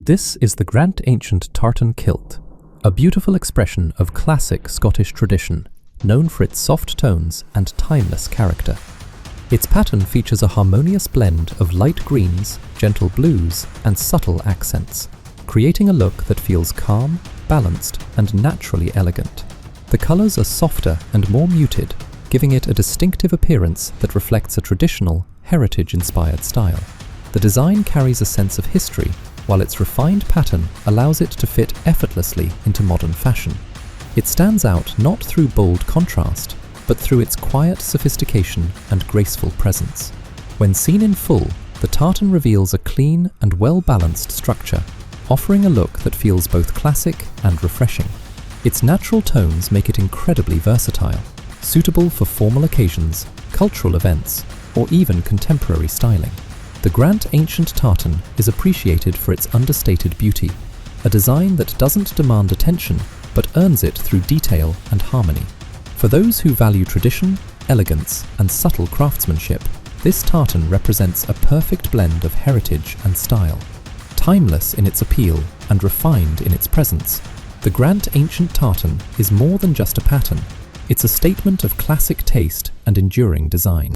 This is the Grant Ancient Tartan Kilt, a beautiful expression of classic Scottish tradition, known for its soft tones and timeless character. Its pattern features a harmonious blend of light greens, gentle blues, and subtle accents, creating a look that feels calm, balanced, and naturally elegant. The colours are softer and more muted, giving it a distinctive appearance that reflects a traditional, heritage-inspired style. The design carries a sense of history, while its refined pattern allows it to fit effortlessly into modern fashion. It stands out not through bold contrast, but through its quiet sophistication and graceful presence. When seen in full, the tartan reveals a clean and well-balanced structure, offering a look that feels both classic and refreshing. Its natural tones make it incredibly versatile, suitable for formal occasions, cultural events, or even contemporary styling. The Grant Ancient Tartan is appreciated for its understated beauty, a design that doesn't demand attention but earns it through detail and harmony. For those who value tradition, elegance, and subtle craftsmanship, this tartan represents a perfect blend of heritage and style. Timeless in its appeal and refined in its presence, the Grant Ancient Tartan is more than just a pattern. It's a statement of classic taste and enduring design.